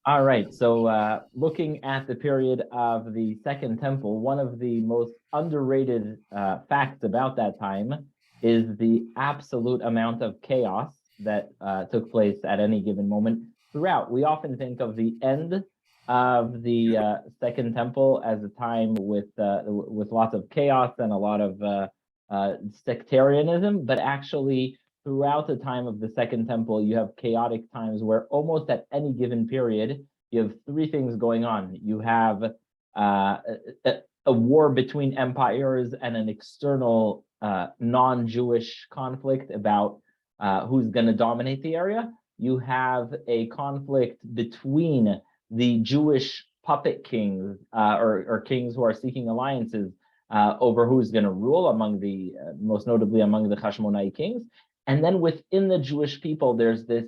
All right, so looking at the period of the Second Temple, one of the most underrated facts about that time is the absolute amount of chaos that took place at any given moment throughout. We often think of the end of the Second Temple as a time with lots of chaos and a lot of sectarianism, but actually throughout the time of the Second Temple, you have chaotic times where almost at any given period, you have three things going on. You have a war between empires and an external non-Jewish conflict about who's going to dominate the area. You have a conflict between the Jewish puppet kings or kings who are seeking alliances over who's going to rule among the, most notably among the Hashmonai kings. And then within the Jewish people, there's this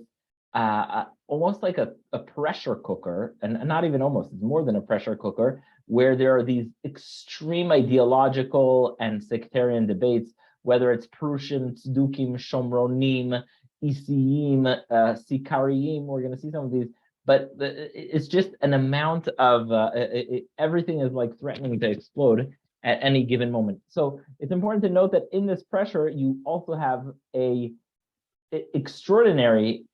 almost like a pressure cooker, and not even almost, it's more than a pressure cooker, where there are these extreme ideological and sectarian debates, whether it's Prussian, Tzdukim, Shomronim, Isiim, Sikariim, we're going to see some of these, but it's just an amount of, everything is like threatening to explode at any given moment. So it's important to note that in this pressure, you also have a extraordinary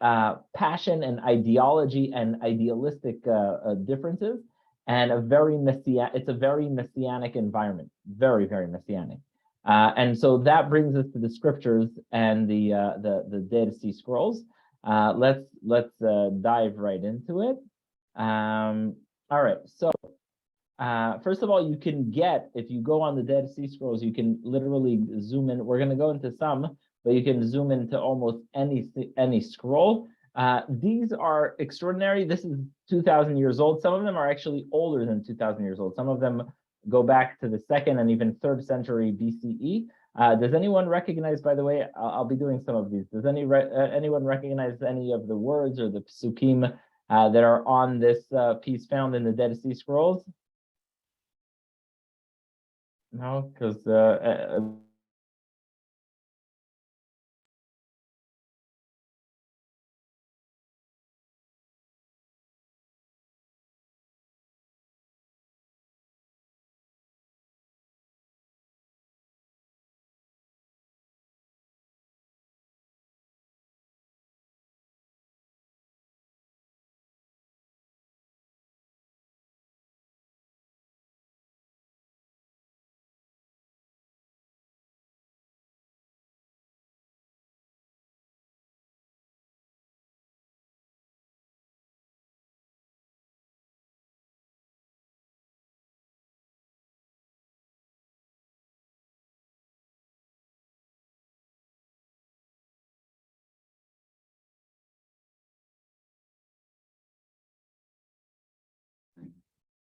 passion and ideology and idealistic differences, and it's a very messianic environment, very, very messianic. And so that brings us to the scriptures and the Dead Sea Scrolls. Let's dive right into it. All right, so first of all, you can get, if you go on the Dead Sea Scrolls, you can literally zoom in. We're going to go into some, but you can zoom into almost any scroll. These are extraordinary. This is 2,000 years old. Some of them are actually older than 2,000 years old. Some of them go back to the 2nd and even 3rd century BCE. Does anyone recognize, by the way, I'll be doing some of these. Does anyone recognize any of the words or the psukim that are on this piece found in the Dead Sea Scrolls? No, because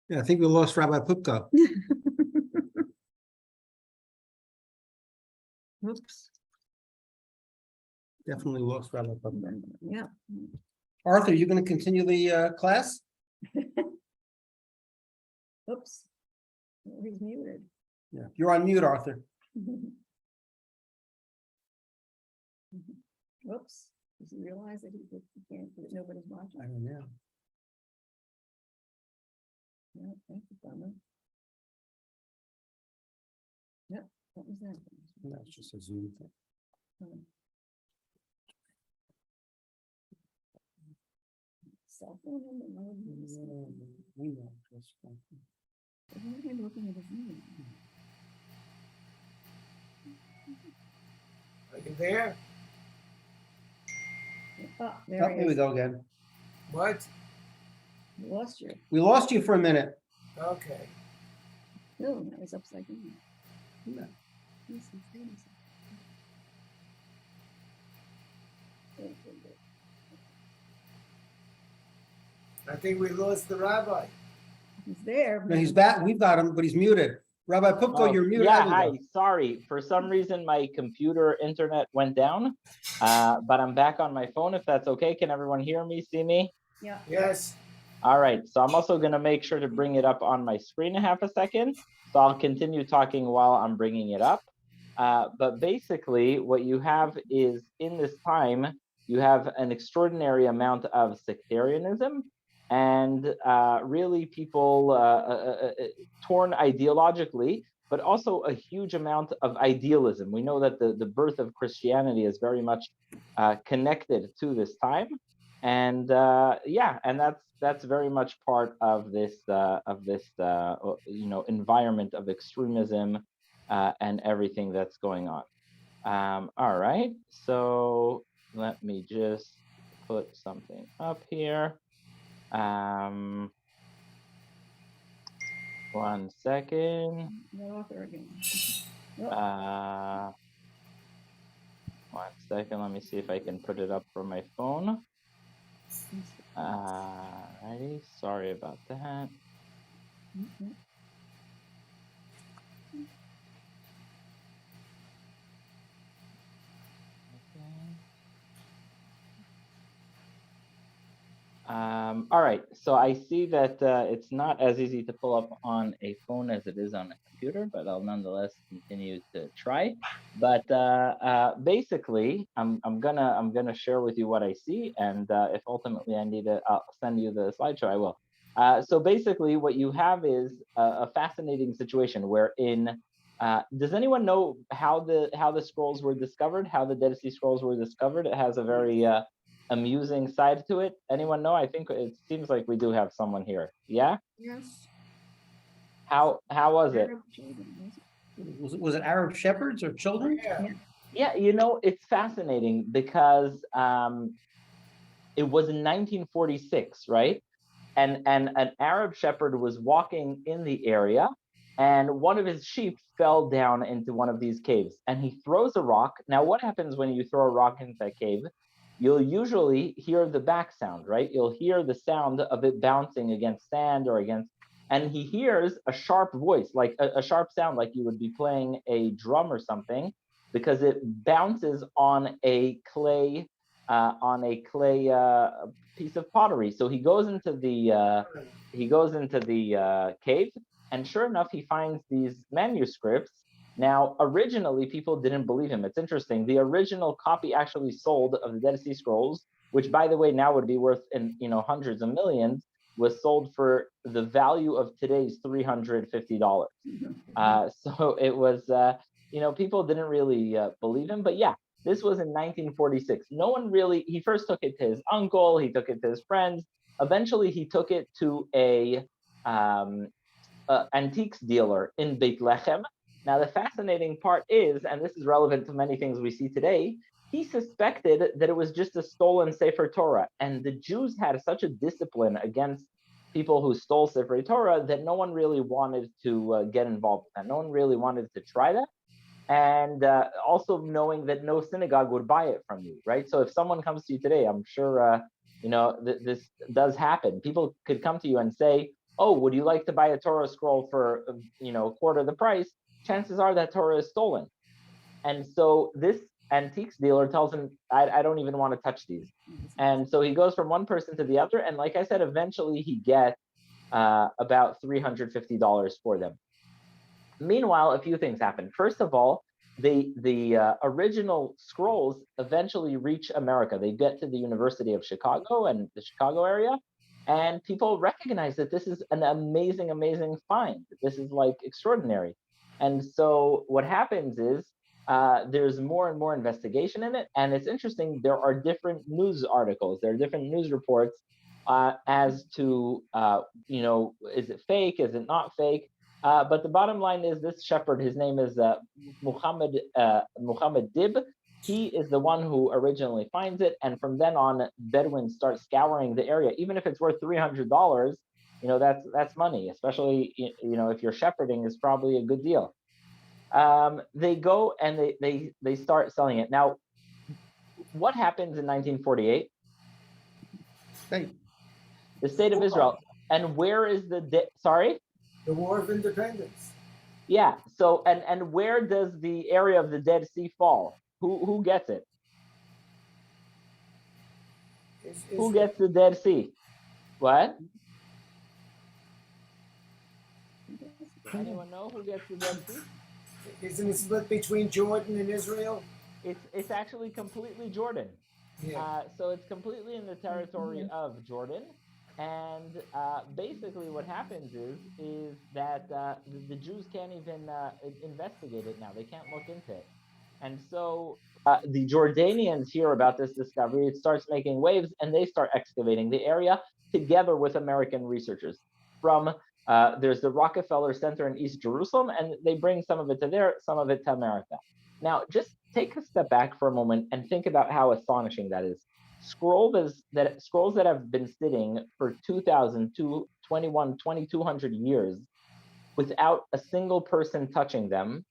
Yeah, I think we lost Rabbi Poupko. Oops. Definitely lost Rabbi Poupko. Yeah. Arthur, you going to continue the class? Oops. Oh, he's muted. Yeah, you're on mute, Arthur. Whoops. Does he realize that he can't, that nobody's watching? I don't know. No, that's a bummer. Yep, what was that? No, it's just a Zoom thing. Cell phone number? No, We know. Just fine. why am I looking at his name? Are you there? Oh, Oh, there he here we is. go again. What? We lost you. We lost you for a minute. Okay. No, that was upside down. No. Yes, he's doing something. I think we lost the rabbi. He's there. No, he's back. We've got him, but he's muted. Rabbi Poupko, Oh, you're muted. yeah, There we hi. go. Sorry, for some reason my computer internet went down, but I'm back on my phone. If that's okay, can everyone hear me, see me? Yeah. Yes. All right, so I'm also going to make sure to bring it up on my screen in half a second. So I'll continue talking while I'm bringing it up. But basically, what you have is in this time, you have an extraordinary amount of sectarianism, and really people torn ideologically, but also a huge amount of idealism. We know that the birth of Christianity is very much connected to this time, and and that's very much part of this environment of extremism and everything that's going on. All right, so let me just put something up here. 1 second. That author again. 1 second. Let me see if I can put it up from my phone. Righty. Sorry about that. All right, so I see that it's not as easy to pull up on a phone as it is on a computer, but I'll nonetheless continue to try. But basically, I'm gonna share with you what I see, and if ultimately I need to, I'll send you the slideshow. I will. So basically, what you have is a fascinating situation wherein. Does anyone know how the scrolls were discovered? How the Dead Sea Scrolls were discovered? It has a very amusing side to it. Anyone know? I think it seems like we do have someone here. Yeah? Yes. How was it? Arab children, was it? Was it Arab shepherds or children? Yeah. Yeah, it's fascinating because it was in 1946, right? And an Arab shepherd was walking in the area, and one of his sheep fell down into one of these caves, and he throws a rock. Now, what happens when you throw a rock into a cave? You'll usually hear the back sound, right? You'll hear the sound of it bouncing against sand or against, and he hears a sharp voice, like a sharp sound, like you would be playing a drum or something, because it bounces on a clay piece of pottery. So he goes into the cave, and sure enough, he finds these manuscripts. Now, originally, people didn't believe him. It's interesting. The original copy actually sold of the Dead Sea Scrolls, which, by the way, now would be worth in hundreds of millions, was sold for the value of today's $350. So it was, people didn't really believe him. But yeah, this was in 1946. No one really. He first took it to his uncle. He took it to his friends. Eventually, he took it to a antiques dealer in Beit Lechem. Now, the fascinating part is, and this is relevant to many things we see today, he suspected that it was just a stolen Sefer Torah. And the Jews had such a discipline against people who stole Sefer Torah that no one really wanted to get involved with that. No one really wanted to try that. And also knowing that no synagogue would buy it from you, right? So if someone comes to you today, I'm sure, this does happen. People could come to you and say, oh, would you like to buy a Torah scroll for, a quarter of the price? Chances are that Torah is stolen. And so this antiques dealer tells him, I don't even want to touch these. And so he goes from one person to the other. And like I said, eventually he gets about $350 for them. Meanwhile, a few things happen. First of all, the original scrolls eventually reach America. They get to the University of Chicago and the Chicago area. And people recognize that this is an amazing, amazing find. This is like extraordinary. And so what happens is there's more and more investigation in it. And it's interesting, there are different news articles, there are different news reports as to, is it fake, is it not fake? But the bottom line is this shepherd, his name is Muhammad Dib. He is the one who originally finds it. And from then on, Bedouins start scouring the area. Even if it's worth $300, that's money, especially, if you're shepherding, is probably a good deal. They go and they start selling it. Now, what happens in 1948? The state of Israel. And where is sorry? The War of Independence. Yeah. So, and where does the area of the Dead Sea fall? Who gets it? Who gets the Dead Sea? What? Anyone know who gets the Dead Sea? Isn't it split between Jordan and Israel? It's actually completely Jordan. Yeah. So it's completely in the territory of Jordan. And basically, what happens is that the Jews can't even investigate it now. They can't look into it. And so the Jordanians hear about this discovery. It starts making waves, and they start excavating the area together with American researchers. From there's the Rockefeller Center in East Jerusalem, and they bring some of it to there, some of it to America. Now, just take a step back for a moment and think about how astonishing that is. Scrolls that have been sitting for 2,000, 21, 2,200 years without a single person touching them.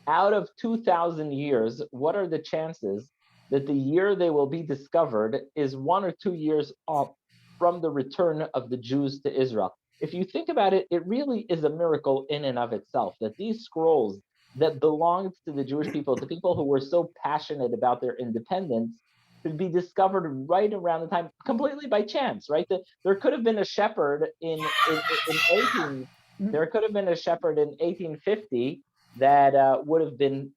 Out of 2,000 years, what are the chances that the year they will be discovered is 1 or 2 years off from the return of the Jews to Israel? If you think about it, it really is a miracle in and of itself that these scrolls that belonged to the Jewish people, to people who were so passionate about their independence, could be discovered right around the time, completely by chance, right? There could have been a shepherd in 18, there could have been a shepherd in 1850 that would have been,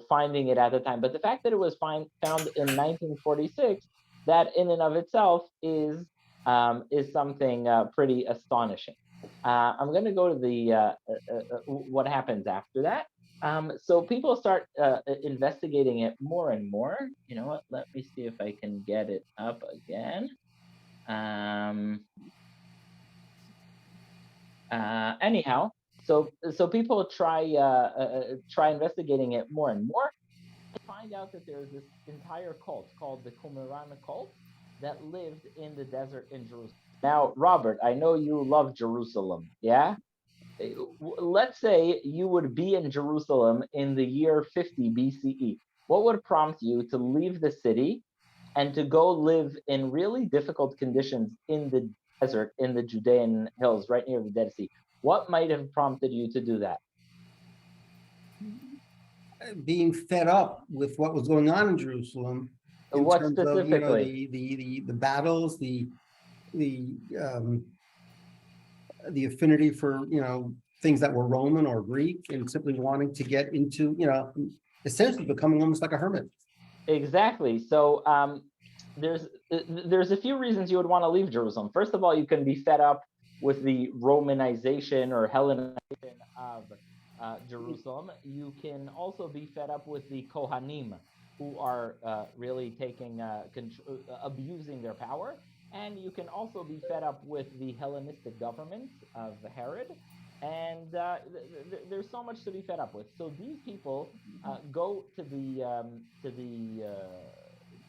finding it at the time. But the fact that it was found in 1946, that in and of itself is something pretty astonishing. I'm going to go to the what happens after that. So people start investigating it more and more. You know what? Let me see if I can get it up again. Anyhow, so people try investigating it more and more. They find out that there's this entire cult called the Kumarana cult that lived in the desert in Jerusalem. Now, Robert, I know you love Jerusalem, yeah? Let's say you would be in Jerusalem in the year 50 BCE. What would prompt you to leave the city and to go live in really difficult conditions in the desert, in the Judean hills, right near the Dead Sea? What might have prompted you to do that? Being fed up with what was going on in Jerusalem in What terms of, specifically? the battles, the affinity for, things that were Roman or Greek, and simply wanting to get into, essentially becoming almost like a hermit. Exactly. So there's a few reasons you would want to leave Jerusalem. First of all, you can be fed up with the Romanization or Hellenization of Jerusalem. You can also be fed up with the Kohanim, who are really taking abusing their power. And you can also be fed up with the Hellenistic government of Herod. And there's so much to be fed up with. So these people go to the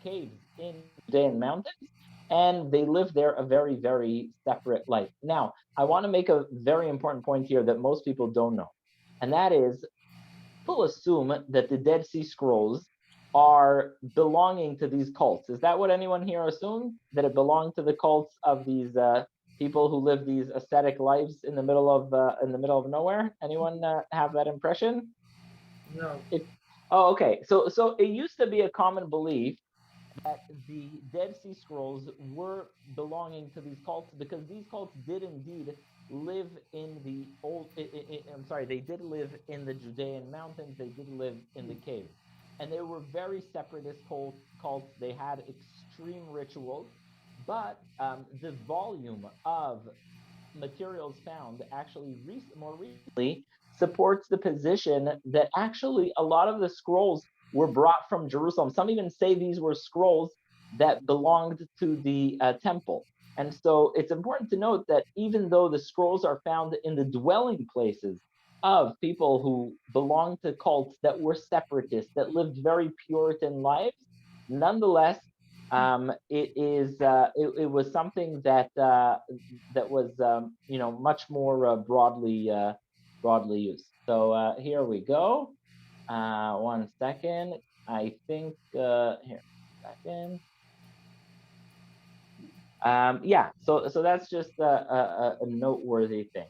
caves in Judean mountains, and they live there a very, very separate life. Now, I want to make a very important point here that most people don't know, and that is people assume that the Dead Sea Scrolls are belonging to these cults. Is that what anyone here assumed? That it belonged to the cults of these people who live these ascetic lives in the middle of nowhere? Anyone have that impression? No. Okay. So it used to be a common belief that the Dead Sea Scrolls were belonging to these cults because these cults did indeed live in the they did live in the Judean mountains. They did live in the caves, and they were very separatist cults. They had extreme rituals, but the volume of materials found actually more recently supports the position that actually a lot of the scrolls were brought from Jerusalem. Some even say these were scrolls that belonged to the temple. And so it's important to note that even though the scrolls are found in the dwelling places of people who belonged to cults that were separatists, that lived very Puritan lives, nonetheless, it was something that was much more broadly used. So here we go. 1 second. I think here, 1 second. Yeah. So that's just a noteworthy thing.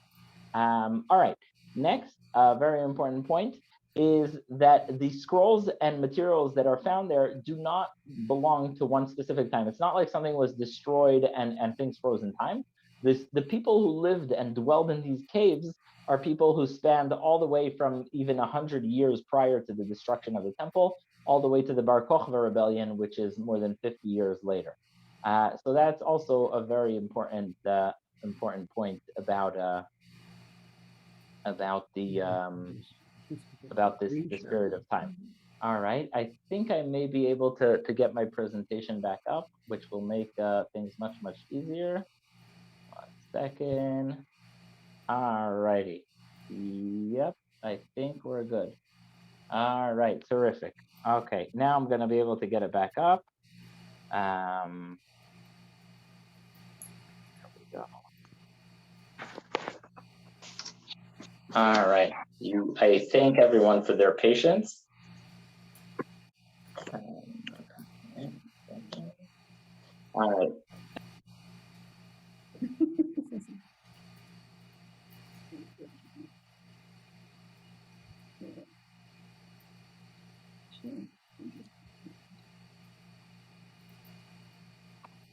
All right. Next, a very important point is that the scrolls and materials that are found there do not belong to one specific time. It's not like something was destroyed and things froze in time. The people who lived and dwelled in these caves are people who spanned all the way from even 100 years prior to the destruction of the temple all the way to the Barcode Rebellion, which is more than 50 years later. So that's also a very important point about this period of time. All right, I think I may be able to get my presentation back up, which will make things much easier. 1 second. All righty. Yep, I think we're good. All right, terrific. Okay, now I'm gonna be able to get it back up. There we go. All right, I thank everyone for their patience. All right.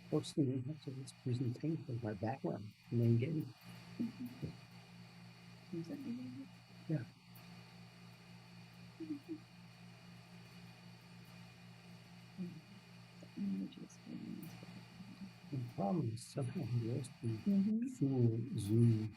What's the name of this presentation? My background, main game. Yeah. The problem is somehow he lost the full Zoom.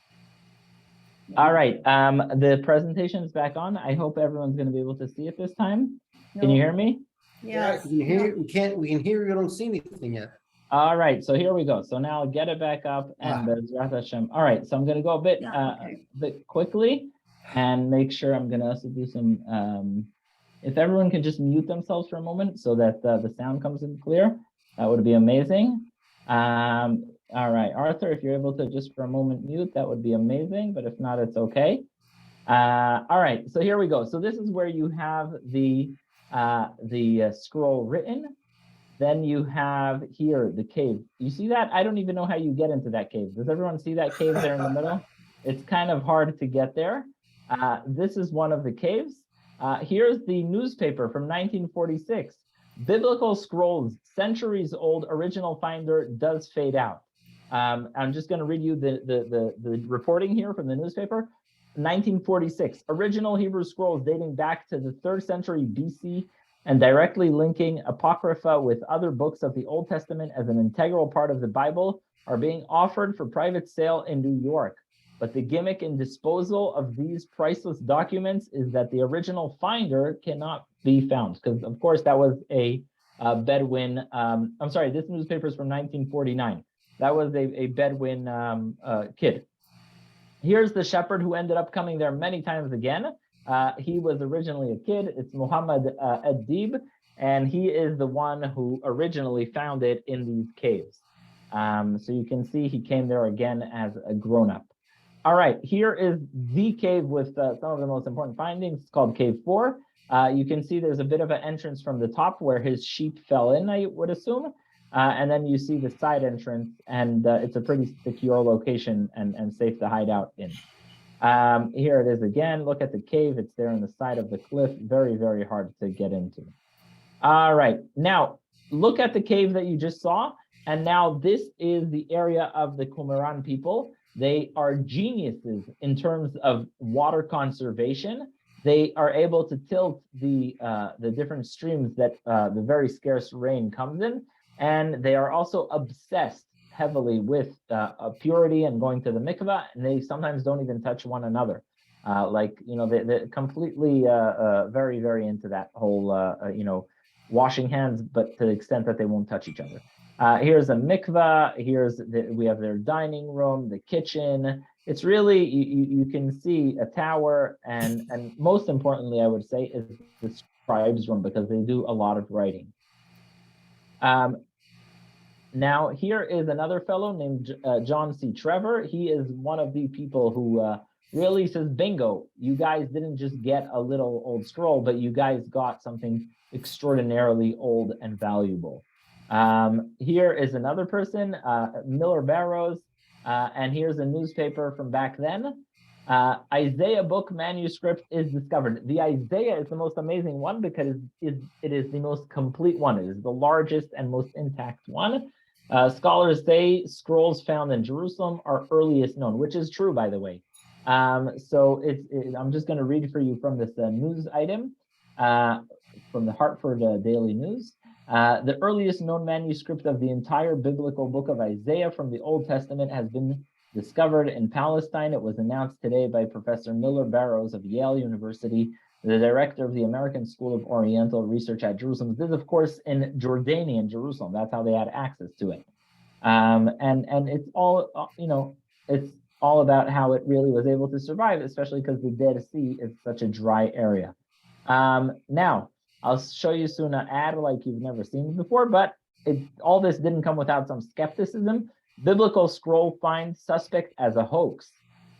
All right, the presentation is back on. I hope everyone's going to be able to see it this time. Can you hear me? Yes. We can hear, we can hear you, don't see anything yet. All right, so here we go. So now I'll get it back up and Bezrat Hashem. All right, so I'm going to go a bit quickly and make sure I'm going to also do some, if everyone can just mute themselves for a moment so that the sound comes in clear, that would be amazing. All right, Arthur, if you're able to just for a moment mute, that would be amazing, but if not, it's okay. All right, so here we go. So this is where you have the scroll written. Then you have here the cave. You see that? I don't even know how you get into that cave. Does everyone see that cave there in the middle? It's kind of hard to get there. This is one of the caves. Here's the newspaper from 1946. Biblical scrolls, centuries old, original finder does fade out. I'm just going to read you the reporting here from the newspaper. 1946, original Hebrew scrolls dating back to the 3rd century BC and directly linking Apocrypha with other books of the Old Testament as an integral part of the Bible are being offered for private sale in New York. But the gimmick in disposal of these priceless documents is that the original finder cannot be found. Because, of course, that was a Bedouin. I'm sorry, this newspaper is from 1949. That was a Bedouin kid. Here's the shepherd who ended up coming there many times again. He was originally a kid. It's Muhammad Adib, and he is the one who originally found it in these caves. So you can see he came there again as a grown-up. All right, here is the cave with some of the most important findings. It's called Cave 4. You can see there's a bit of an entrance from the top where his sheep fell in, I would assume. And then you see the side entrance, and it's a pretty secure location and safe to hide out in. Here it is again. Look at the cave. It's there on the side of the cliff. Very, very hard to get into. All right. Now, look at the cave that you just saw. And now this is the area of the Kumarana people. They are geniuses in terms of water conservation. They are able to tilt the different streams that the very scarce rain comes in. And they are also obsessed heavily with purity and going to the mikvah, and they sometimes don't even touch one another. They're completely very, very into that whole, washing hands, but to the extent that they won't touch each other. Here's a mikvah. We have their dining room, the kitchen. It's really, you can see a tower, and most importantly, I would say, is the scribe's room, because they do a lot of writing. Now, here is another fellow named John C. Trevor. He is one of the people who really says, bingo, you guys didn't just get a little old scroll, but you guys got something extraordinarily old and valuable. Here is another person, Miller Barrows, and here's a newspaper from back then. Isaiah book manuscript is discovered. The Isaiah is the most amazing one because it is the most complete one. It is the largest and most intact one. Scholars say scrolls found in Jerusalem are earliest known, which is true, by the way. So I'm just going to read for you from this news item. from the Hartford Daily News. The earliest known manuscript of the entire biblical book of Isaiah from the Old Testament has been discovered in Palestine. It was announced today by Professor Miller Barrows of Yale University, the director of the American School of Oriental Research at Jerusalem. This is, of course, in Jordanian Jerusalem. That's how they had access to it. And it's all, it's all about how it really was able to survive, especially because the Dead Sea is such a dry area. Now, I'll show you soon an ad like you've never seen before, but all this didn't come without some skepticism. Biblical scroll find suspect as a hoax.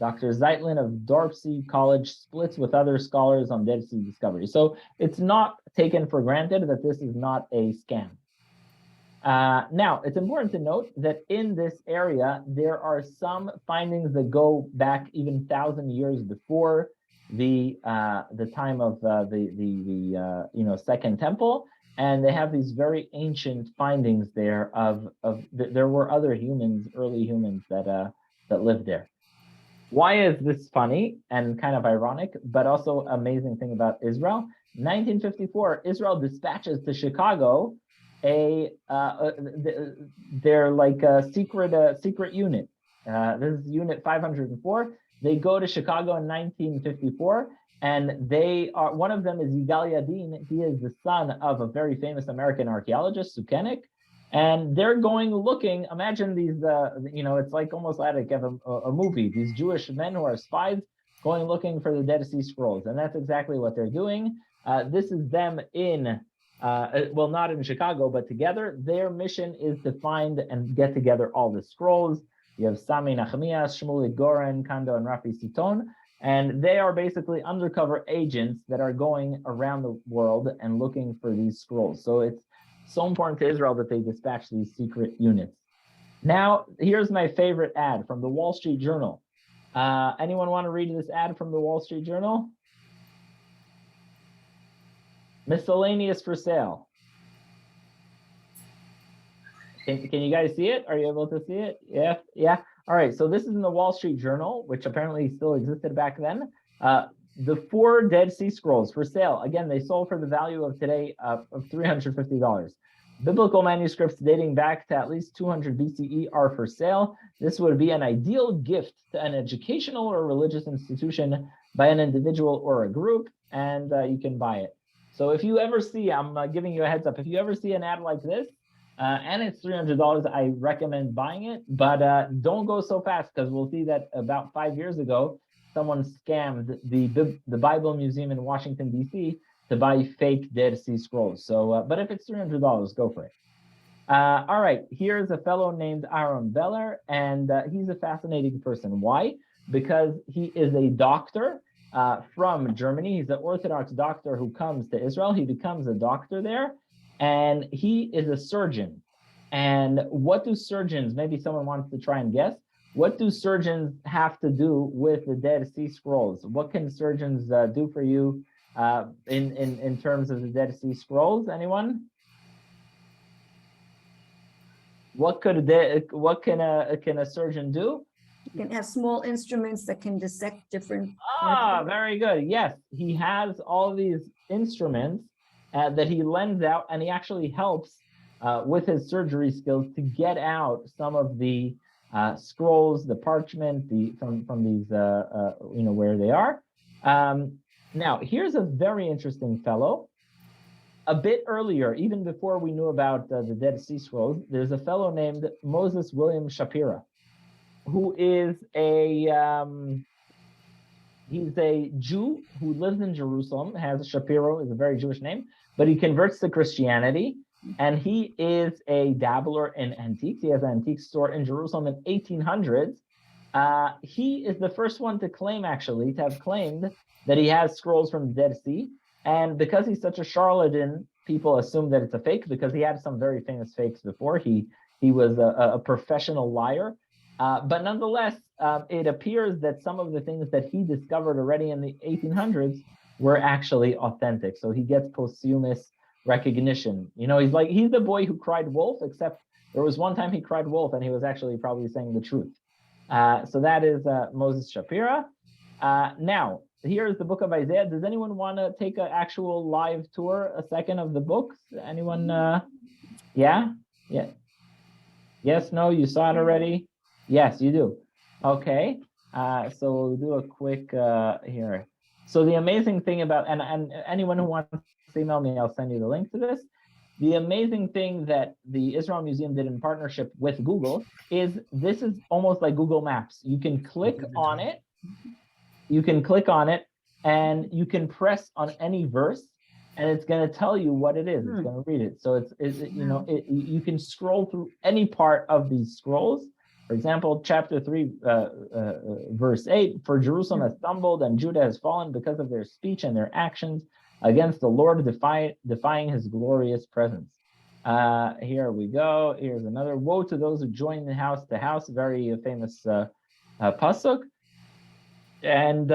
Dr. Zeitlin of Dorpsey College splits with other scholars on Dead Sea discovery. So it's not taken for granted that this is not a scam. Now, it's important to note that in this area, there are some findings that go back even 1,000 years before the time of the Second Temple, and they have these very ancient findings there there were other humans, early humans that lived there. Why is this funny and kind of ironic, but also amazing thing about Israel? 1954, Israel dispatches to Chicago they're like a secret unit. This is Unit 504. They go to Chicago in 1954, and one of them is Yigal Yadin. He is the son of a very famous American archaeologist, Sukenik, and they're going looking. Imagine these, it's like almost like a movie. These Jewish men who are spies going looking for the Dead Sea Scrolls, and that's exactly what they're doing. This is them in, well, not in Chicago, but together. Their mission is to find and get together all the scrolls. You have Sami Nachemias, Shmuel Goren, Kando, and Rafi Siton, and they are basically undercover agents that are going around the world and looking for these scrolls. So it's so important to Israel that they dispatch these secret units. Now, here's my favorite ad from the Wall Street Journal. Anyone want to read this ad from the Wall Street Journal? Miscellaneous for sale. Can you guys see it? Are you able to see it? Yeah. All right. So this is in the Wall Street Journal, which apparently still existed back then. The 4 Dead Sea Scrolls for sale. Again, they sold for the value of today of $350. Biblical manuscripts dating back to at least 200 BCE are for sale. This would be an ideal gift to an educational or religious institution by an individual or a group, and you can buy it. So if you ever see, I'm giving you a heads up, if you ever see an ad like this, and it's $300, I recommend buying it, but don't go so fast, because we'll see that about 5 years ago, someone scammed the Bible Museum in Washington, D.C. to buy fake Dead Sea Scrolls. So, but if it's $300, go for it. All right, here's a fellow named Aaron Beller, and he's a fascinating person. Why? Because he is a doctor from Germany. He's an Orthodox doctor who comes to Israel. He becomes a doctor there, and he is a surgeon. And what do surgeons, maybe someone wants to try and guess, what do surgeons have to do with the Dead Sea Scrolls? What can surgeons do for you in terms of the Dead Sea Scrolls? Anyone? What can a surgeon do? You can have small instruments that can dissect different. Very good. Yes, he has all these instruments that he lends out, and he actually helps with his surgery skills to get out some of the scrolls, the parchment, from these, where they are. Now, here's a very interesting fellow. A bit earlier, even before we knew about the Dead Sea Scrolls, there's a fellow named Moses William Shapira, who is he's a Jew who lives in Jerusalem, Shapiro is a very Jewish name, but he converts to Christianity, and he is a dabbler in antiques. He has an antique store in Jerusalem in 1800s. He is the first one to have claimed that he has scrolls from the Dead Sea. And because he's such a charlatan, people assume that it's a fake, because he had some very famous fakes before. He was a professional liar. But nonetheless, it appears that some of the things that he discovered already in the 1800s were actually authentic. So he gets posthumous recognition. He's the boy who cried wolf, except there was one time he cried wolf and he was actually probably saying the truth. So that is Moses Shapira. Now, here's the book of Isaiah. Does anyone want to take an actual live tour, a second of the books? Anyone? Yeah? Yeah. Yes, no, you saw it already? Yes, you do. Okay. So we'll do a quick here. So the amazing thing about, and anyone who wants to email me, I'll send you the link to this. The amazing thing that the Israel Museum did in partnership with Google is this is almost like Google Maps. You can click on it. You can click on it and you can press on any verse and it's going to tell you what it is. It's going to read it. So you can scroll through any part of these scrolls. For example, chapter 3, verse 8, for Jerusalem has stumbled and Judah has fallen because of their speech and their actions against the Lord, defying his glorious presence. Here we go. Here's another. Woe to those who join the house to house. Very famous pasuk. And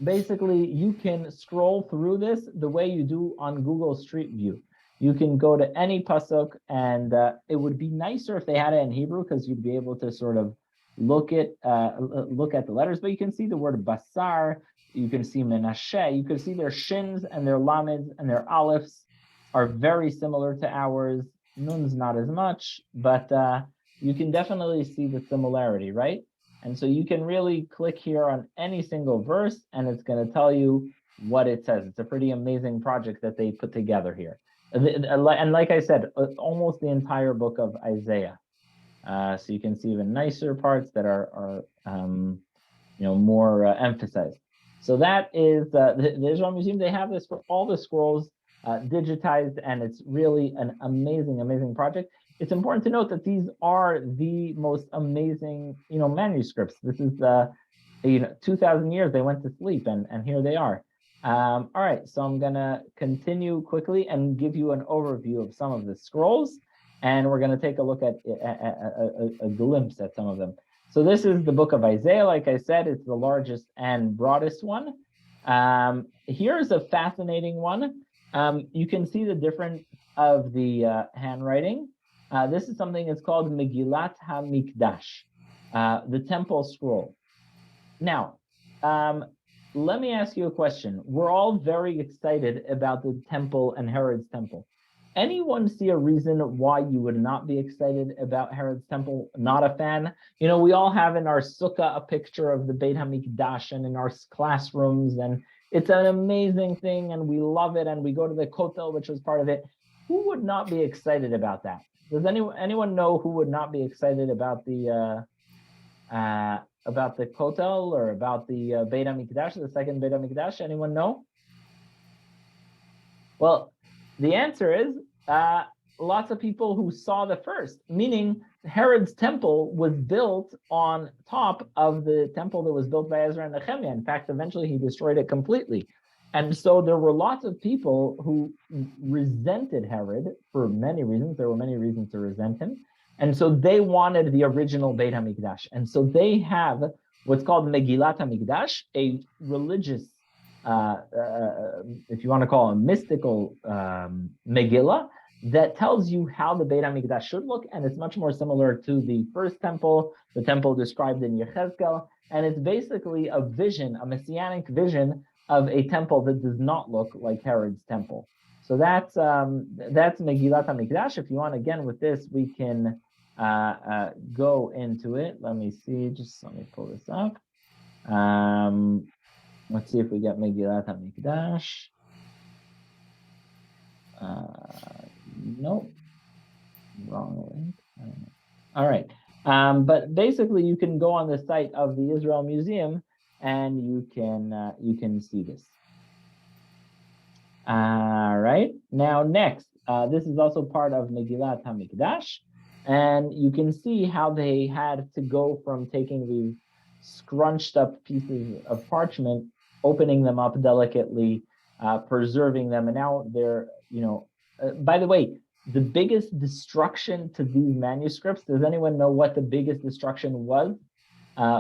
basically you can scroll through this the way you do on Google Street View. You can go to any pasuk, and it would be nicer if they had it in Hebrew because you'd be able to sort of look at the letters. But you can see the word basar, you can see menashe, you can see their shins and their lameds and their aleph are very similar to ours. Nun's not as much, but you can definitely see the similarity, right? And so you can really click here on any single verse and it's going to tell you what it says. It's a pretty amazing project that they put together here. And like I said, almost the entire book of Isaiah. So you can see even nicer parts that are more emphasized. So that is the Israel Museum. They have this for all the scrolls digitized, and it's really an amazing, amazing project. It's important to note that these are the most amazing, manuscripts. This is 2,000 years they went to sleep, and here they are. All right, so I'm gonna continue quickly and give you an overview of some of the scrolls, and we're gonna take a look at a glimpse at some of them. So this is the book of Isaiah. Like I said, it's the largest and broadest one. Here's a fascinating one. You can see the difference of the handwriting. This is something that's called Megillat Hamikdash, the temple scroll. Now, let me ask you a question. We're all very excited about the temple and Herod's temple. Anyone see a reason why you would not be excited about Herod's temple? Not a fan? We all have in our sukkah a picture of the Beit HaMikdash and in our classrooms, and it's an amazing thing, and we love it, and we go to the Kotel, which was part of it. Who would not be excited about that? Does anyone know who would not be excited about the Kotel or about the Beit HaMikdash, the second Beit HaMikdash? Anyone know? Well, the answer is lots of people who saw the first, meaning Herod's temple was built on top of the temple that was built by Ezra and Nehemiah. In fact, eventually he destroyed it completely. And so there were lots of people who resented Herod for many reasons. There were many reasons to resent him. And so they wanted the original Beit HaMikdash. And so they have what's called Megillat HaMikdash, a religious, if you want to call it a mystical Megillah, that tells you how the Beit HaMikdash should look. And it's much more similar to the first temple, the temple described in Yechezkel. And it's basically a vision, a messianic vision of a temple that does not look like Herod's temple. So that's Megillat HaMikdash. If you want, again, with this, we can go into it. Let me see, just let me pull this up. Let's see if we get Megillat HaMikdash. Nope, wrong link. All right, but basically you can go on the site of the Israel Museum and you can see this. All right, now next, this is also part of Megillat HaMikdash, and you can see how they had to go from taking these scrunched up pieces of parchment, opening them up delicately, preserving them, and now they're, by the way, the biggest destruction to these manuscripts, does anyone know what the biggest destruction was?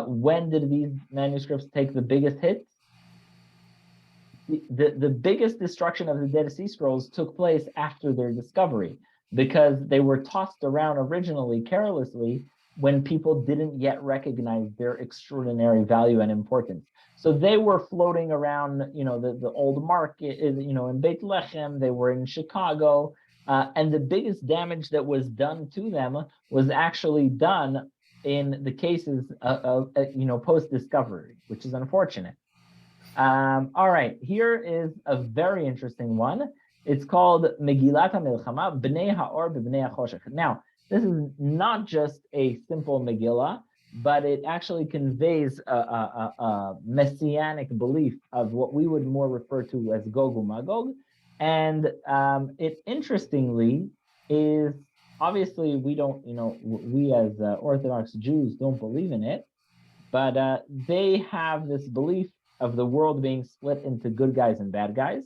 When did these manuscripts take the biggest hits? The biggest destruction of the Dead Sea Scrolls took place after their discovery, because they were tossed around originally carelessly, when people didn't yet recognize their extraordinary value and importance. So they were floating around, the old market, in Beit Lechem, they were in Chicago, and the biggest damage that was done to them was actually done in the cases of post-discovery, which is unfortunate. All right, here is a very interesting one. It's called Megillat HaMilchama, B'nei Ha'or B'nei HaChoshech. Now, this is not just a simple Megillah, but it actually conveys a messianic belief of what we would more refer to as Gog uMagog. And it interestingly is, obviously we don't, we as Orthodox Jews don't believe in it, but they have this belief of the world being split into good guys and bad guys,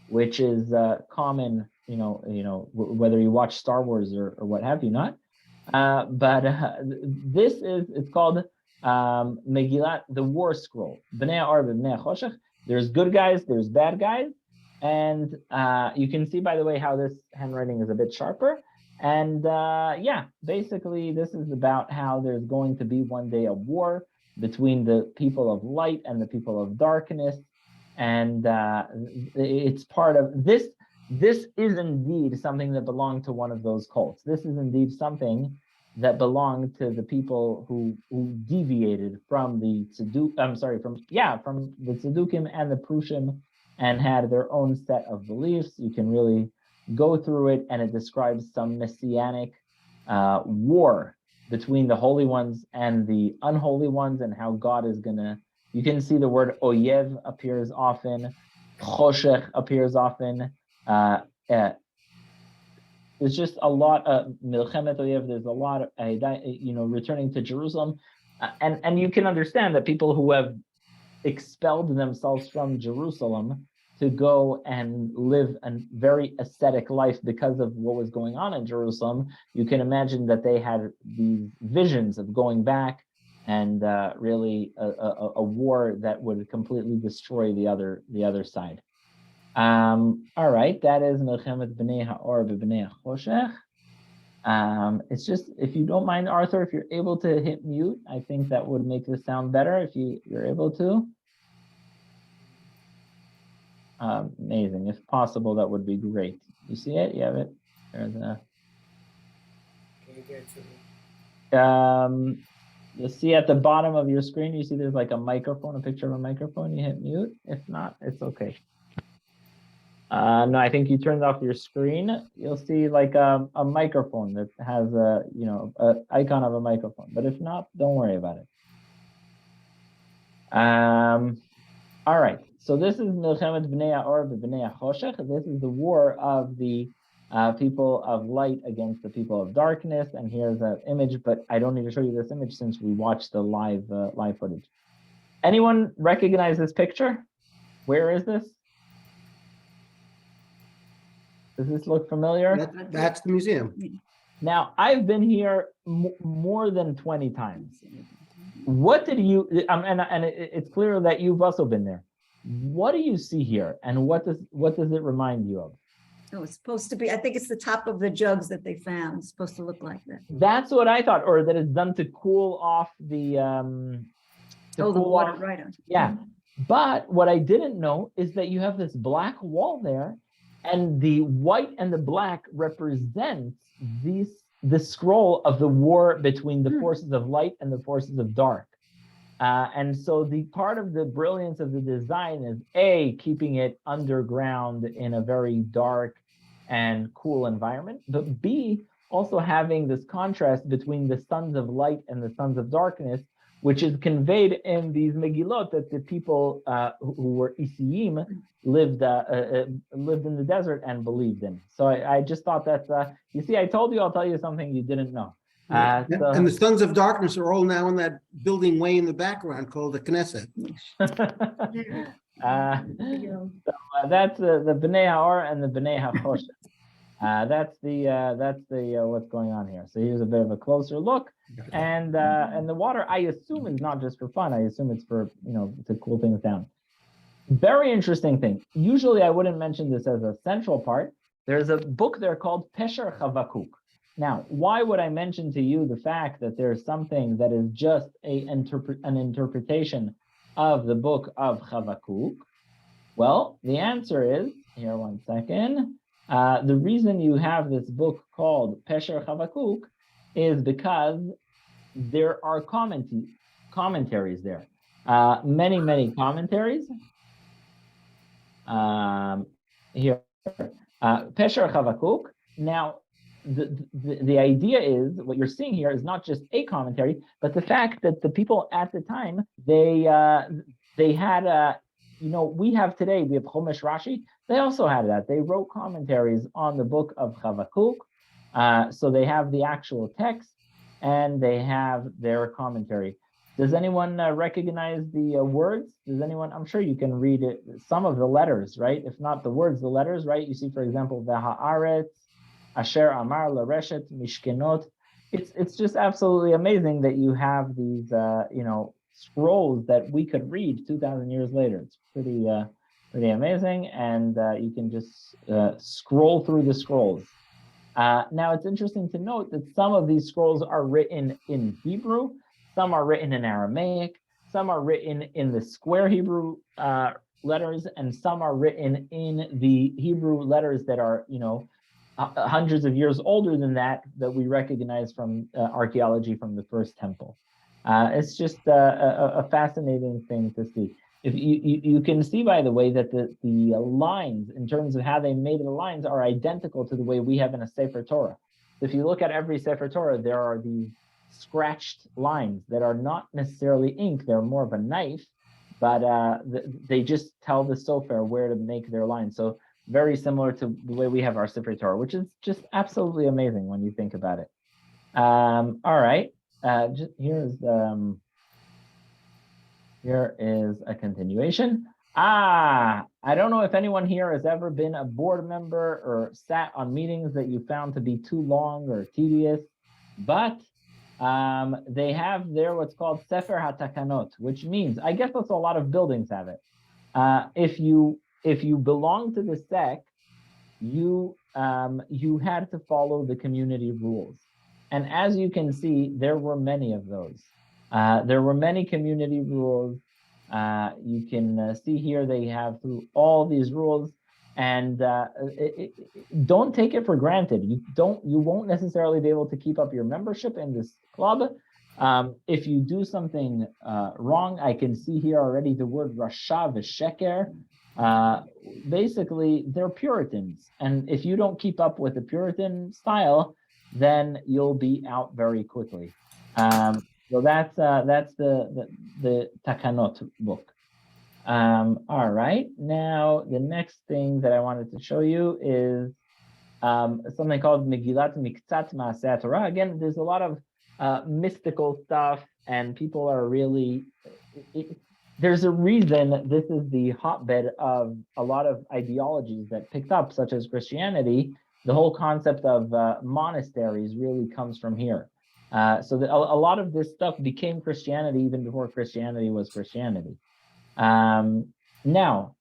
which is common, whether you watch Star Wars or what have you not. It's called Megillat the War Scroll. B'nei Ha'or B'nei HaChoshech. There's good guys, there's bad guys. And you can see, by the way, how this handwriting is a bit sharper. And basically this is about how there's going to be one day a war between the people of light and the people of darkness. And it's part of this. This is indeed something that belonged to one of those cults. This is indeed something that belonged to the people who deviated from the from the Tzedukim and the Prushim and had their own set of beliefs. You can really go through it, and it describes some messianic war between the holy ones and the unholy ones, and how God is gonna. You can see the word oyev appears often, choshech appears often. There's just a lot of milchemet oyev. There's a lot of returning to Jerusalem, and you can understand that people who have expelled themselves from Jerusalem to go and live a very ascetic life because of what was going on in Jerusalem. You can imagine that they had these visions of going back and really a war that would completely destroy the other side. All right, that is Milchemet B'nei Ha'or B'nei HaChoshech. It's just, if you don't mind, Arthur, if you're able to hit mute, I think that would make this sound better if you're able to. Amazing. If possible, that would be great. You see it? You have it? There's a... Can you get to me? You'll see at the bottom of your screen, you see there's like a microphone, a picture of a microphone. You hit mute. If not, it's okay. No, I think you turned off your screen. You'll see like a microphone that has a icon of a microphone. But if not, don't worry about it. All right. So this is Milchemet B'nei Ha'or B'nei HaChoshech. This is the war of the people of light against the people of darkness. And here's an image, but I don't need to show you this image since we watched the live footage. Anyone recognize this picture? Where is this? Does this look familiar? That's the museum. Now, I've been here more than 20 times. What did you, and it's clear that you've also been there. What do you see here, and what does it remind you of? Oh, it's supposed to be, I think it's the top of the jugs that they found. It's supposed to look like that. That's what I thought, or that it's done to cool off the the water, right on. Yeah, but what I didn't know is that you have this black wall there, and the white and the black represents the scroll of the war between the forces of light and the forces of dark. And so the part of the brilliance of the design is keeping it underground in a very dark and cool environment, but B, also having this contrast between the sons of light and the sons of darkness, which is conveyed in these Megillot that the people who were Isiyim lived in the desert and believed in. So I just thought that's, you see, I told you, I'll tell you something you didn't know. And the sons of darkness are all now in that building way in the background called the Knesset. That's the B'nei Ha'or and the B'nei HaChoshech. That's the what's going on here. So here's a bit of a closer look, and the water, I assume, is not just for fun. I assume it's for to cool things down. Very interesting thing. Usually I wouldn't mention this as a central part. There's a book there called Pesher Kavakouk. Now, why would I mention to you the fact that there's something that is just an interpretation of the book of Kavakouk? Well, the answer is, here, one second. The reason you have this book called Pesher Kavakouk is because there are commentaries there. Many commentaries. Here, Pesher Kavakouk. Now, the idea is, what you're seeing here is not just a commentary, but the fact that the people at the time, they had we have today, we have Chumash Rashi, they also had that. They wrote commentaries on the book of Kavakouk. So they have the actual text and they have their commentary. Does anyone recognize the words? Does anyone, I'm sure you can read it, some of the letters, right? If not the words, the letters, right? You see, for example, V'ha'aretz, Asher Amar Lareshet, Mishkenot. It's just absolutely amazing that you have these, scrolls that we could read 2,000 years later. It's pretty amazing, and you can just scroll through the scrolls. Now, it's interesting to note that some of these scrolls are written in Hebrew, some are written in Aramaic, some are written in the square Hebrew letters, and some are written in the Hebrew letters that are, hundreds of years older than that we recognize from archaeology from the first temple. It's just a fascinating thing to see. If you can see, by the way, that the lines, in terms of how they made the lines, are identical to the way we have in a Sefer Torah. If you look at every Sefer Torah, there are these scratched lines that are not necessarily ink, they're more of a knife, but they just tell the sofer where to make their lines. So very similar to the way we have our Sefer Torah, which is just absolutely amazing when you think about it. All right, here is a continuation. I don't know if anyone here has ever been a board member or sat on meetings that you found to be too long or tedious, but they have there what's called Sephir Hatakanot, which means, I guess that's a lot of buildings have it. If you belong to the sect, you had to follow the community rules. And as you can see, there were many of those. There were many community rules. You can see here they have through all these rules, and don't take it for granted. You won't necessarily be able to keep up your membership in this club. If you do something wrong, I can see here already the word Rasha v'Sheker. Basically, they're Puritans, and if you don't keep up with the Puritan style, then you'll be out very quickly. So that's the Takanot book. All right. Now the next thing that I wanted to show you is something called Megillat Miktzat Ma'aseh Torah. Again, there's a lot of mystical stuff, and people are really. There's a reason this is the hotbed of a lot of ideologies that picked up, such as Christianity. The whole concept of monasteries really comes from here. So a lot of this stuff became Christianity even before Christianity was Christianity. Now,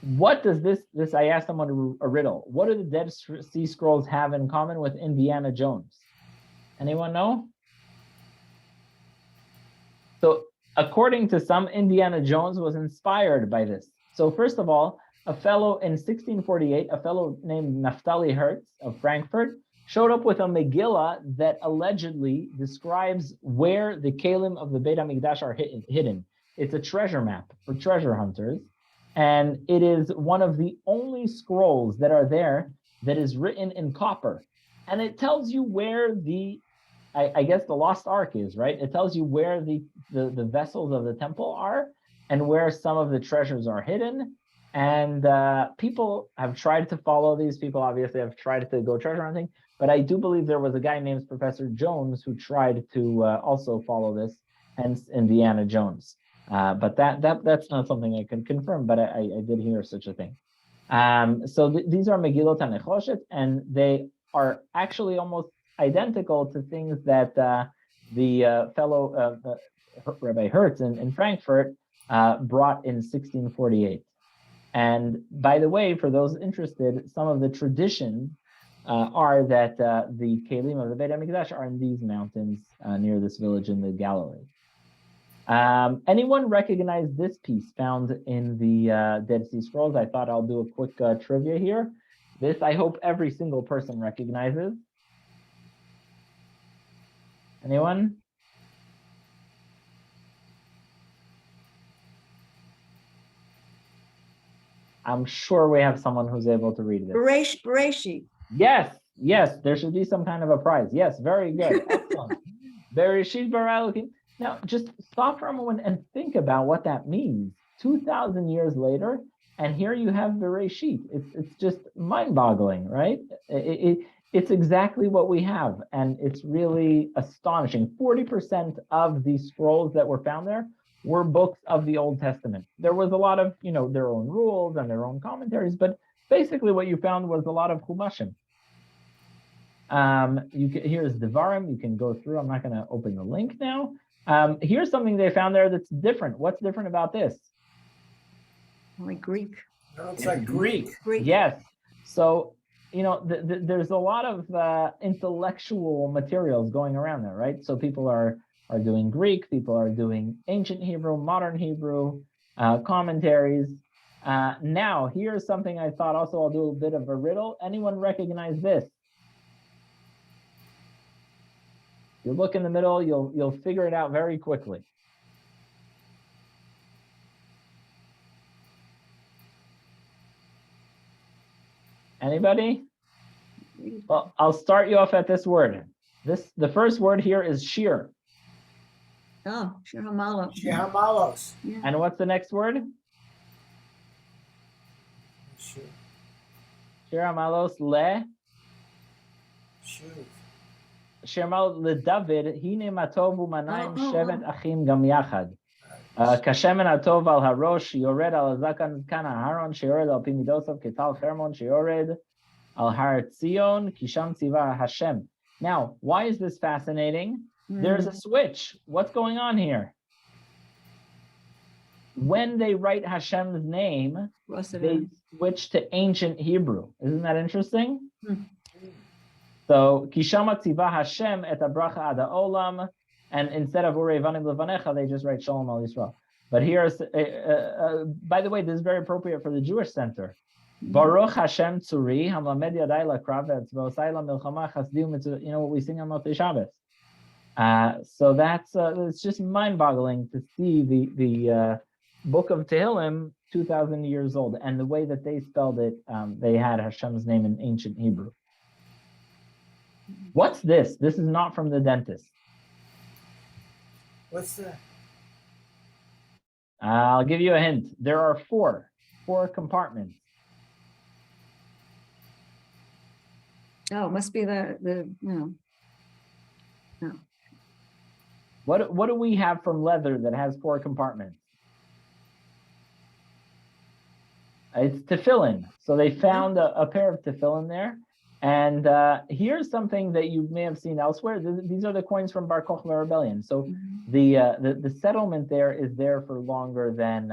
what does this? I asked someone a riddle. What do the Dead Sea Scrolls have in common with Indiana Jones? Anyone know? So, according to some, Indiana Jones was inspired by this. So first of all, a fellow in 1648, a fellow named Naftali Hertz of Frankfurt, showed up with a Megillah that allegedly describes where the Kalim of the Beit HaMikdash are hidden. It's a treasure map for treasure hunters, and it is one of the only scrolls that are there that is written in copper. And it tells you where I guess the Lost Ark is, right? It tells you where the vessels of the temple are and where some of the treasures are hidden. And people have tried to follow these. People obviously have tried to go treasure hunting, but I do believe there was a guy named Professor Jones who tried to also follow this, hence Indiana Jones. But that's not something I can confirm, but I did hear such a thing. So these are Megillot HaNechoshet, and they are actually almost identical to things that the fellow Rabbi Hertz in Frankfurt brought in 1648. And by the way, for those interested, some of the traditions are that the Kelim of the Beit Hamikdash are in these mountains near this village in the Galilee. Anyone recognize this piece found in the Dead Sea Scrolls? I thought I'll do a quick trivia here. This, I hope every single person recognizes. Anyone? I'm sure we have someone who's able to read this. Bereshit. Yes, there should be some kind of a prize. Yes, very good. Excellent. Bereshit bara Elokim. Now, just stop for a moment and think about what that means. 2,000 years later, and here you have Bereshit. It's just mind-boggling, right? It's exactly what we have, and it's really astonishing. 40% of the scrolls that were found there were books of the Old Testament. There was a lot of, their own rules and their own commentaries, but basically what you found was a lot of Chumashim. Here's Devarim. You can go through. I'm not going to open the link now. Here's something they found there that's different. What's different about this? Like Greek. No, it's like Greek. Yes. So, there's a lot of intellectual materials going around there, right? So people are doing Greek, people are doing ancient Hebrew, modern Hebrew, commentaries. Now, here's something I thought also I'll do a bit of a riddle. Anyone recognize this? You look in the middle, you'll figure it out very quickly. Anybody? Well, I'll start you off at this word. The first word here is shir. Oh, Shir Hamalos. Shir Hamalos. Yeah. And what's the next word? Shir. Shir Hamalos le. Shir. Shir Hamalos le David. Hine matov u'manayim shevet achim gam yachad. Kashemen atov al harosh yored al zakan kana haron sheyored al pimidosav ketal hermon sheyored al har tzion kisham tziva Hashem. Now, why is this fascinating? There's a switch. What's going on here? When they write Hashem's name, they switch to ancient Hebrew. Isn't that interesting? So, Kishama tziva Hashem et abracha ad olam, and instead of Urei vanim levanecha, they just write Shalom al Yisrael. But here's, by the way, this is very appropriate for the Jewish Center. Baruch Hashem tzuri hamlamed yadai lakrav v'etzvosai lamilchama chasdim. It's what we sing on Motzei Shabbos. So that's it's just mind-boggling to see the book of Tehillim 2,000 years old, and the way that they spelled it. They had Hashem's name in ancient Hebrew. What's this? This is not from the dentist. What's that? I'll give you a hint. There are four compartments. Oh, it must be the no. What do we have from leather that has 4 compartments? It's tefillin. So they found a pair of tefillin there. And here's something that you may have seen elsewhere. These are the coins from Barcode Rebellion. So the settlement there is there for longer than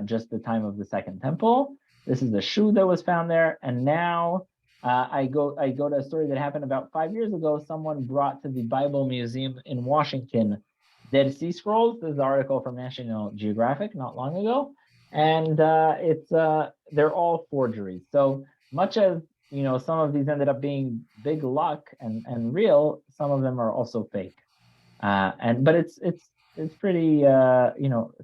just the time of the Second Temple. This is the shoe that was found there, and now I go to a story that happened about 5 years ago. Someone brought to the Bible Museum in Washington Dead Sea Scrolls. This is an article from National Geographic not long ago, and they're all forgeries. So much as some of these ended up being big luck and real, some of them are also fake. But it's pretty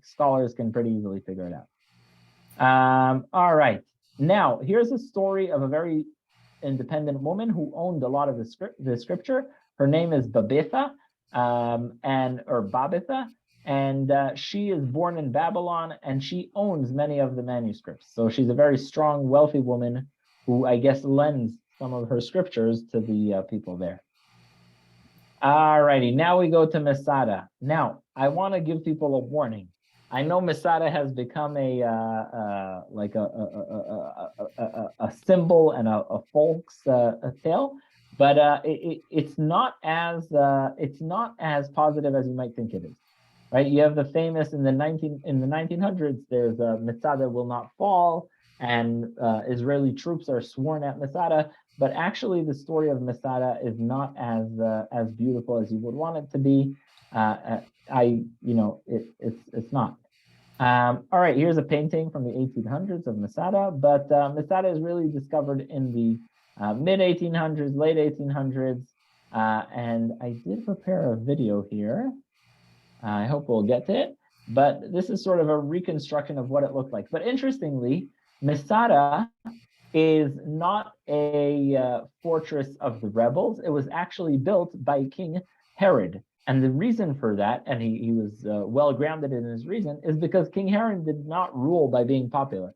scholars can pretty easily figure it out. All right, now here's a story of a very independent woman who owned a lot of the scripture. Her name is Babitha, or Babitha, and she is born in Babylon, and she owns many of the manuscripts. So she's a very strong, wealthy woman who I guess lends some of her scriptures to the people there. All righty, now we go to Masada. Now, I want to give people a warning. I know Masada has become a symbol and a folk's tale, but it's not as positive as you might think it is, right? You have the famous in the 1900s. There's Masada will not fall. and Israeli troops are sworn at Masada. But actually, the story of Masada is not as beautiful as you would want it to be. It's not. All right, here's a painting from the 1800s of Masada, but Masada is really discovered in the mid 1800s, late 1800s, and I did prepare a video here. I hope we'll get to it, but this is sort of a reconstruction of what it looked like. But interestingly, Masada is not a fortress of the rebels. It was actually built by King Herod. And the reason for that, and he was well grounded in his reason, is because King Herod did not rule by being popular.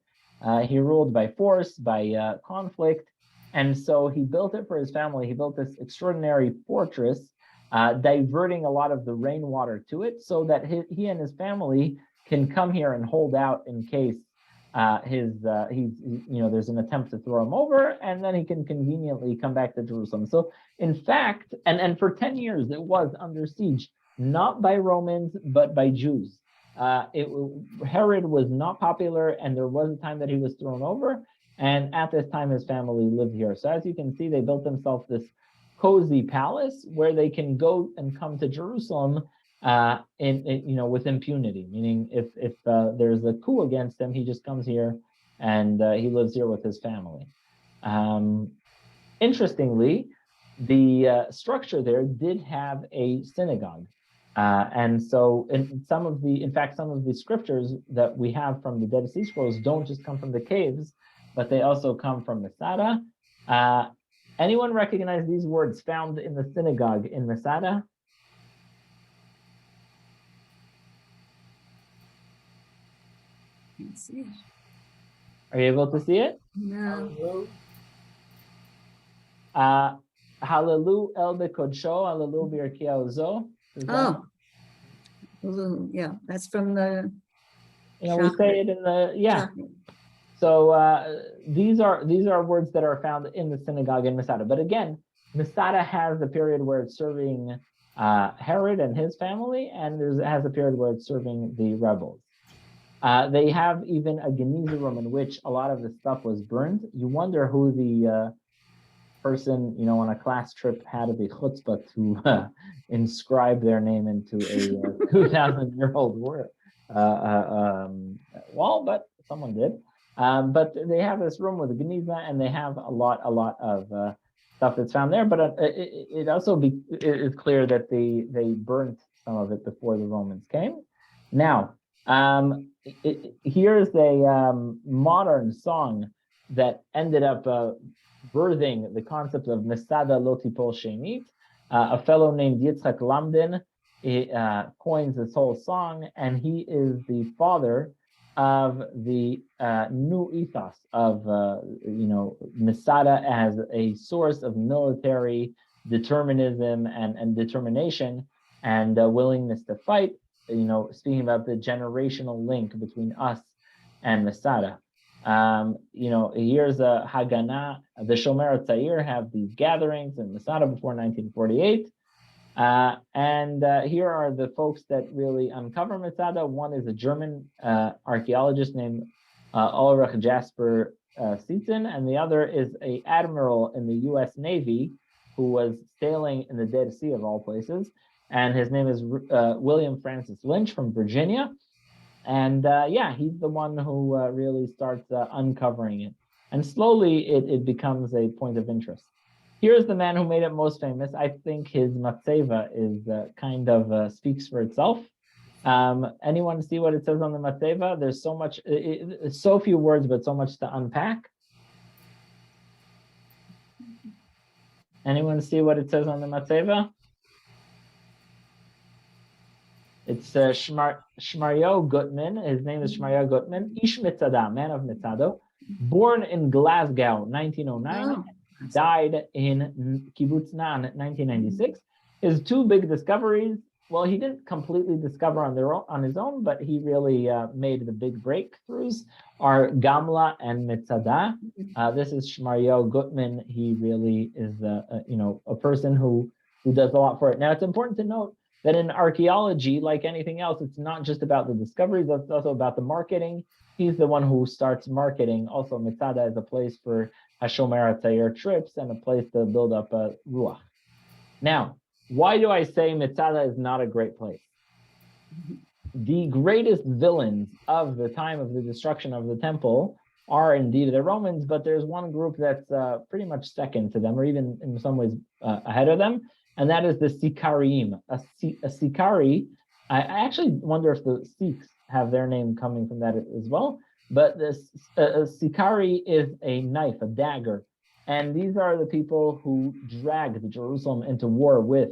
He ruled by force, by conflict. And so he built it for his family. He built this extraordinary fortress, diverting a lot of the rainwater to it so that he and his family can come here and hold out in case there's an attempt to throw him over, and then he can conveniently come back to Jerusalem. So in fact, and for 10 years it was under siege, not by Romans, but by Jews. Herod was not popular, and there was a time that he was thrown over, and at this time his family lived here. So as you can see, they built themselves this cozy palace where they can go and come to Jerusalem with impunity, meaning if there's a coup against him, he just comes here and he lives here with his family. Interestingly, the structure there did have a synagogue, and so some of the scriptures that we have from the Dead Sea Scrolls don't just come from the caves, but they also come from Masada. Anyone recognize these words found in the synagogue in Masada? Can't see it. Are you able to see it? No. Hallelu el bekodsho, hallelu b'arkia ozo. Oh. Yeah, that's from the. We say it in the So these are words that are found in the synagogue in Masada. But again, Masada has the period where it's serving Herod and his family, and it has a period where it's serving the rebels. They have even a Geniza room in which a lot of the stuff was burned. You wonder who the person, on a class trip had the chutzpah to inscribe their name into a 2,000-year-old wall, but someone did. But they have this room with a Geniza, and they have a lot of stuff that's found there. But it also is clear that they burnt some of it before the Romans came. Now, here's a modern song that ended up birthing the concept of Masada lo tipol shenit. A fellow named Yitzchak Lamdin coins this whole song, and he is the father of the new ethos of Masada as a source of military determinism and determination and willingness to fight. Speaking about the generational link between us and Masada. Here's a Haganah. The Shomer Tzair have these gatherings in Masada before 1948. And here are the folks that really uncover Masada. One is a German archaeologist named Ulrich Jasper Sietzen, and the other is an admiral in the U.S. Navy who was sailing in the Dead Sea of all places. And his name is William Francis Lynch from Virginia. And he's the one who really starts uncovering it. And slowly it becomes a point of interest. Here's the man who made it most famous. I think his matzeva is kind of speaks for itself. Anyone see what it says on the matzeva? There's so much, so few words, but so much to unpack. Anyone see what it says on the matzeva? It's Shmaryo Gutman. His name is Shmaryo Gutman. Ish Mitzada, man of Mitzado. Born in Glasgow, 1909. Died in Kibbutz Nan, 1996. His two big discoveries, well, he didn't completely discover on his own, but he really made the big breakthroughs, are Gamla and Mitzada. This is Shmaryo Gutman. He really is a person who does a lot for it. Now, it's important to note that in archaeology, like anything else, it's not just about the discoveries, it's also about the marketing. He's the one who starts marketing. Also, Masada is a place for Hashomer Tzayer trips and a place to build up a ruach. Now, why do I say Masada is not a great place? The greatest villains of the time of the destruction of the temple are indeed the Romans, but there's one group that's pretty much second to them, or even in some ways ahead of them, and that is the Sikarim. A Sikari, I actually wonder if the Sikhs have their name coming from that as well, but this Sikari is a knife, a dagger, and these are the people who dragged Jerusalem into war with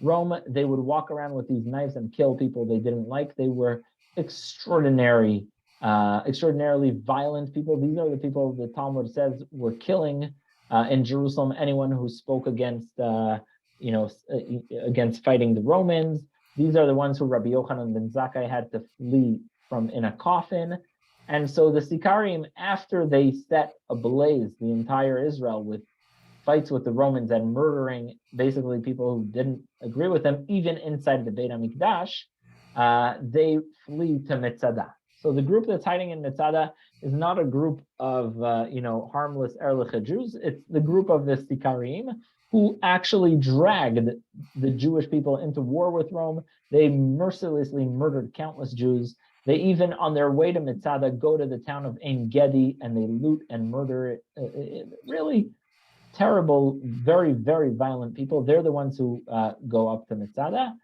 Rome. They would walk around with these knives and kill people they didn't like. They were extraordinarily violent people. These are the people the Talmud says were killing in Jerusalem anyone who spoke against, against fighting the Romans. These are the ones who Rabbi Yochanan ben Zakkai had to flee from in a coffin. And so the Sikarim, after they set ablaze the entire Israel with fights with the Romans and murdering basically people who didn't agree with them, even inside the Beit HaMikdash, they flee to Masada. So the group that's hiding in Masada is not a group of harmless Erliche Jews. It's the group of the Sikarim who actually dragged the Jewish people into war with Rome. They mercilessly murdered countless Jews. They even, on their way to Masada, go to the town of Ein Gedi and they loot and murder really terrible, very, very violent people. They're the ones who go up to Masada,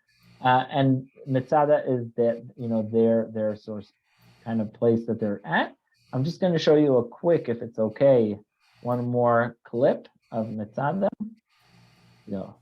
and Masada is their source kind of place that they're at. I'm just going to show you a quick, if it's okay, one more clip of Masada. Go.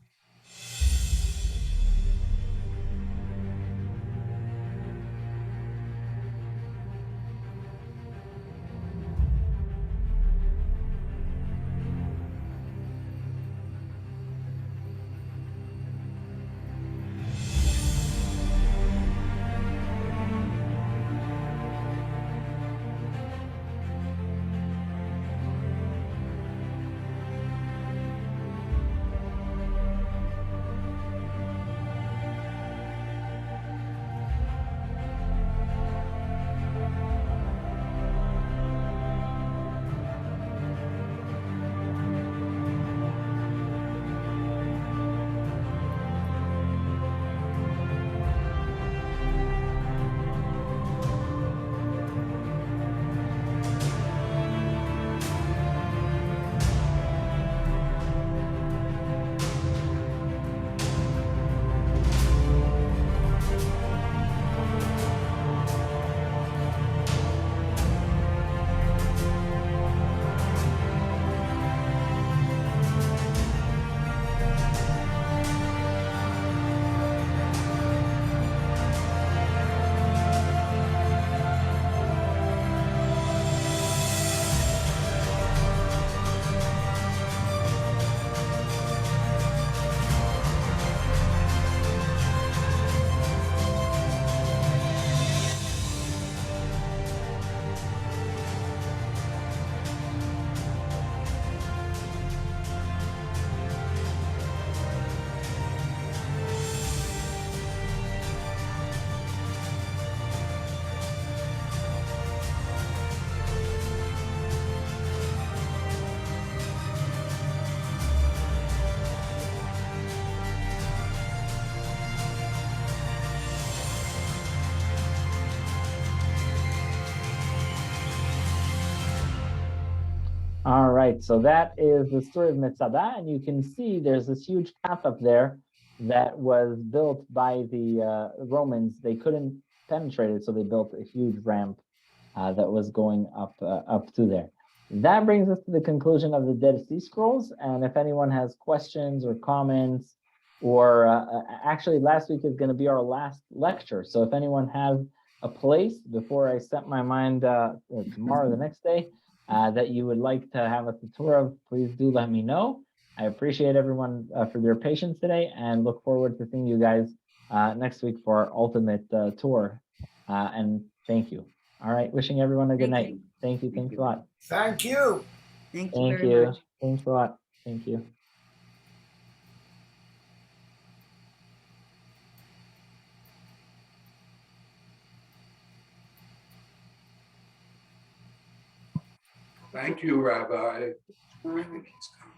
All right, so that is the story of Masada, and you can see there's this huge path up there that was built by the Romans. They couldn't penetrate it, so they built a huge ramp that was going up to there. That brings us to the conclusion of the Dead Sea Scrolls, and if anyone has questions or comments, or actually last week is going to be our last lecture, so if anyone has a place before I set my mind tomorrow, the next day, that you would like to have a tour of, please do let me know. I appreciate everyone for their patience today and look forward to seeing you guys next week for our ultimate tour. And thank you. All right, wishing everyone a good night. Thank you. Thanks a lot. Thank you. Thank you very much. Thanks a lot. Thank you. Thank you, Rabbi. I think he's coming.